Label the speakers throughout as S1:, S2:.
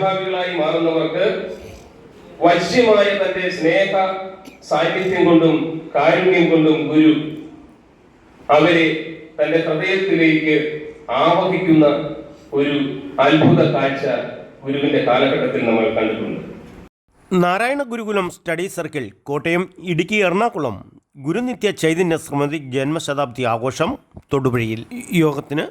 S1: അനുഭാവികളായി മാറുന്നവർക്ക് വശ്യമായ തന്റെ സ്നേഹ സാന്നിധ്യം കൊണ്ടും കാരുണ്യം കൊണ്ടും ഗുരു അവരെ തന്റെ ഹൃദയത്തിലേക്ക് ആവഹിക്കുന്ന ഒരു അത്ഭുത കാഴ്ച ഗുരുവിന്റെ കാലഘട്ടത്തിൽ നമ്മൾ കണ്ടിട്ടുണ്ട്.
S2: നാരായണ ഗുരുകുലം സ്റ്റഡി സർക്കിൾ കോട്ടയം, ഇടുക്കി, എറണാകുളം ഗുരുനിത്യ ചൈതന്യ സ്മൃതി ജന്മശതാബ്ദി ആഘോഷം തൊടുപുഴയിൽ. യോഗത്തിന്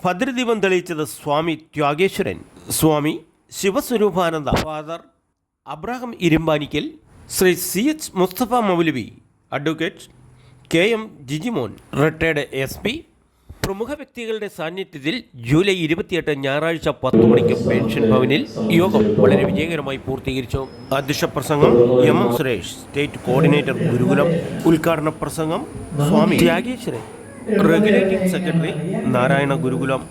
S2: ഭദ്രദീപം തെളിയിച്ചത് Swami Thyageswaran, Swami Sivaswarupananda, father Abraham Irumpanikkal, Shri CH Musthafa Maulavi, advocate KM Jijimon, retired SP. പ്രമുഖ വ്യക്തികളുടെ സാന്നിധ്യത്തിൽ ജൂലൈ 28 ഞായറാഴ്ച 10 മണിക്ക് പെൻഷൻ ഭവനിൽ യോഗം വളരെ വിജയകരമായി പൂർത്തീകരിച്ചു. അധ്യക്ഷ പ്രസംഗം MM സുരേഷ്, സ്റ്റേറ്റ് കോർഡിനേറ്റർ ഗുരുകുലം. ഉദ്ഘാടന പ്രസംഗം സ്വാമി ത്യാഗേശ്വരൻ, റെഗുലേറ്റിംഗ് സെക്രട്ടറി നാരായണ ഗുരുകുലം.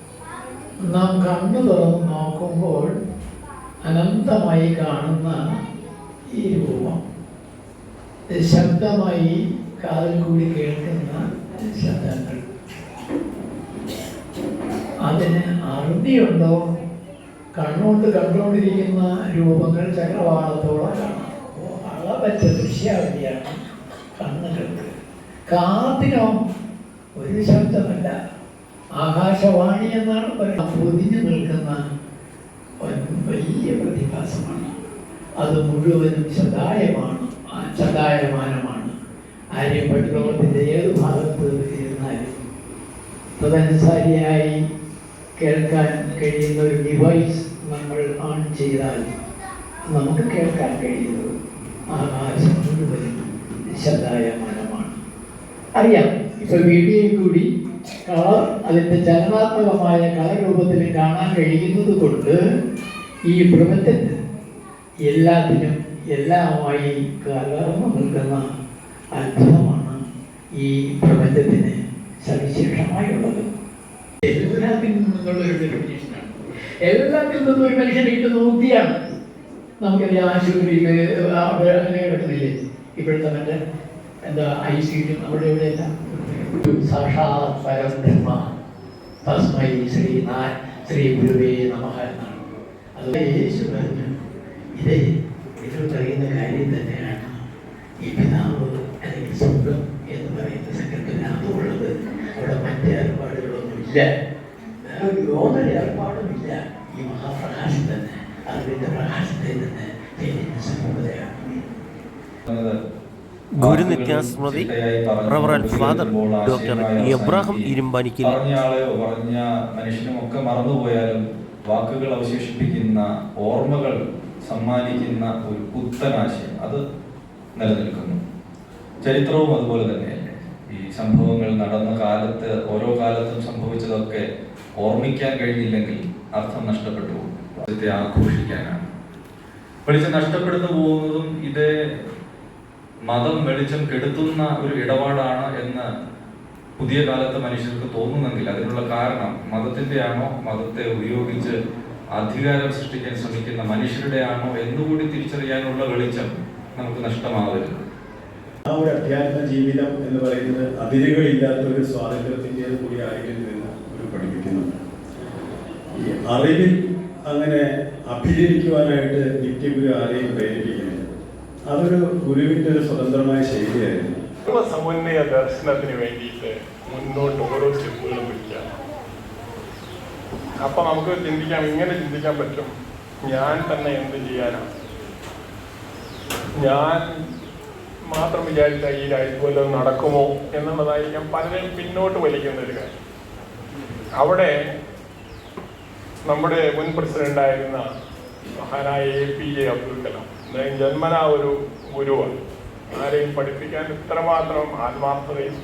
S3: നാം കണ്ണു തുറന്ന് നോക്കുമ്പോൾ അനന്തമായി കാണുന്ന ഈ രൂപം, ശബ്ദമായി കാതിൽ കൂടി കേൾക്കുന്ന ശബ്ദങ്ങൾ, അതിന് അറുതിയുണ്ടോ? കണ്ണുകൊണ്ട് കണ്ടുകൊണ്ടിരിക്കുന്ന രൂപങ്ങൾ ചക്രവാളത്തോളം കാണാം. അളവറ്റ ദൃശ്യാവലിയാണ് കണ്ണുകൾക്ക്. കാതിനോ ഒരു ശബ്ദമല്ല, ആകാശവാണി എന്നാണ് പറയുന്നത്. പൊതിഞ്ഞു നിൽക്കുന്ന വലിയ പ്രതിഭാസമാണ്. അത് മുഴുവനും ശതായമാനമാണ്. ആര്യഭട്ടലോകത്തിൻ്റെ ഏത് ഭാഗത്ത് ഇരുന്നാലും തദനുസാരിയായി കേൾക്കാൻ കഴിയുന്ന ഒരു ഡിവൈസ് നമ്മൾ ഓൺ ചെയ്താൽ നമുക്ക് കേൾക്കാൻ കഴിയുന്നത് ആകാശം മുഴുവനും ശബ്ദായമാനമാണ്. അറിയാം, ഇപ്പൊ വീഡിയോയിൽ കൂടി കളർ, അതിൻ്റെ ചലനാത്മകമായ കളർ രൂപത്തിൽ കാണാൻ കഴിയുന്നത് കൊണ്ട് ഈ പ്രപഞ്ചത്തിൽ എല്ലാത്തിനും എല്ലാമായി കലർന്നു നിൽക്കുന്ന അത്ഭുതമാണ് ഈ പ്രപഞ്ചത്തിന് സവിശേഷമായുള്ളത്. എല്ലാത്തിൽ നിന്നുള്ളൊരു ഡെഫിനേഷനാണ്. എല്ലാത്തിൽ നിന്നും ഒരു മനുഷ്യനെ ഇട്ട് നോക്കിയാണ് നമുക്കറിയാം. ആശുപത്രിയിൽ അങ്ങനെ കിടക്കുന്നില്ലേ ഇപ്പോഴത്തെ മറ്റേ എന്താ ICU നമ്മുടെ ഇവിടെയല്ല. സാക്ഷാത് പരം ബ്രഹ്മ തസ്മൈ ശ്രീ ഗുരുവേ നമഃ എന്നാണ്. അത് യേശു പറഞ്ഞു. ഇത് പറയുന്ന കാര്യം തന്നെയാണ് ഈ പിതാവ് അല്ലെങ്കിൽ സ്വർഗം എന്ന് പറയുന്ന സങ്കല്പത്തിനകത്തുള്ളത്. അവിടെ മറ്റ് ഏർപ്പാടുകളൊന്നുമില്ല, യാതൊരു ഏർപ്പാടുമില്ല. ഈ മഹാപ്രകാശം തന്നെ, അറിവിന്റെ പ്രകാശത്തെ തന്നെ സമൂഹതയാണ്.
S2: ഗുരുനിത്യാസ്മൃതി റവറൻഡ് ഫാദർ ഡോക്ടർ എബ്രഹാം ഇരുമ്പാനിക്കൽ.
S4: പറഞ്ഞ മനുഷ്യനുമൊക്കെ മറന്നുപോയാലും വാക്കുകൾ അവശേഷിപ്പിക്കുന്ന ഓർമ്മകൾ സമ്മാനിക്കുന്ന ഒരു പുത്തനാശയം അത് നിലനിൽക്കുന്നു. ചരിത്രവും അതുപോലെ തന്നെയല്ലേ. ഈ സംഭവങ്ങൾ നടന്ന കാലത്ത്, ഓരോ കാലത്തും സംഭവിച്ചതൊക്കെ ഓർമ്മിക്കാൻ കഴിഞ്ഞില്ലെങ്കിൽ അർത്ഥം നഷ്ടപ്പെട്ടു പോകും. ആഘോഷിക്കാനാണ്. വെളിച്ചം നഷ്ടപ്പെടുന്നു പോകുന്നതും ഇത് മതം വെളിച്ചം കെടുത്തുന്ന ഒരു ഇടപാടാണ് എന്ന് പുതിയ കാലത്ത് മനുഷ്യർക്ക് തോന്നുന്നെങ്കിൽ അതിനുള്ള കാരണം മതത്തിന്റെ ആണോ, മതത്തെ ഉപയോഗിച്ച് അധികാരം സൃഷ്ടിക്കാൻ ശ്രമിക്കുന്ന മനുഷ്യരുടെ ആണോ എന്നുകൂടി തിരിച്ചറിയാനുള്ള വെളിച്ചം നമുക്ക് നഷ്ടമാവരുത്.
S5: ആ ഒരു അധ്യാത്മ ജീവിതം എന്ന് പറയുന്നത് അതിരുകളില്ലാത്ത ഒരു സ്വാതന്ത്ര്യത്തിൻ്റെ കൂടി ആയിരിക്കും എന്ന് ഒരു പഠിപ്പിക്കുന്നുണ്ട്. ഈ അറിവിൽ അങ്ങനെ അഭിനയിക്കുവാനായിട്ട് നിത്യഗുരു ആരെയും പ്രേരിപ്പിക്കുന്നില്ല. അതൊരു ഗുരുവിൻ്റെ ഒരു സ്വതന്ത്രമായ ശൈലിയായിരുന്നു.
S6: സമന്വയ ദർശനത്തിന് വേണ്ടിയിട്ട് മുന്നോട്ട് ഓരോ സ്റ്റെപ്പുകളും പിടിക്കാം. അപ്പം നമുക്ക് ചിന്തിക്കാം, ഇങ്ങനെ ചിന്തിക്കാൻ പറ്റും, ഞാൻ തന്നെ എന്ത് ചെയ്യാനാണ്? ഞാൻ മാത്രം വിചാരിച്ച ഈ രാജ്യത്ത് വല്ലതും നടക്കുമോ എന്നുള്ളതായിരിക്കാം പലരെയും പിന്നോട്ട് വലിക്കുന്ന ഒരു കാര്യം. അവിടെ നമ്മുടെ മുൻ പ്രസിഡന്റായിരുന്ന മഹാനായ APJ അബ്ദുൽ കലാം ജന്മനാ ഒരു ഗുരുവാണ്. ആരെയും പഠിപ്പിക്കാൻ ഇത്രമാത്രം ആത്മാർത്ഥതയും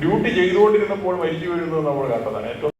S6: ഡ്യൂട്ടി ചെയ്തുകൊണ്ടിരുന്നപ്പോൾ മരിച്ചു വീഴുന്നത് നമ്മൾ കണ്ടതാണ്. ഏറ്റവും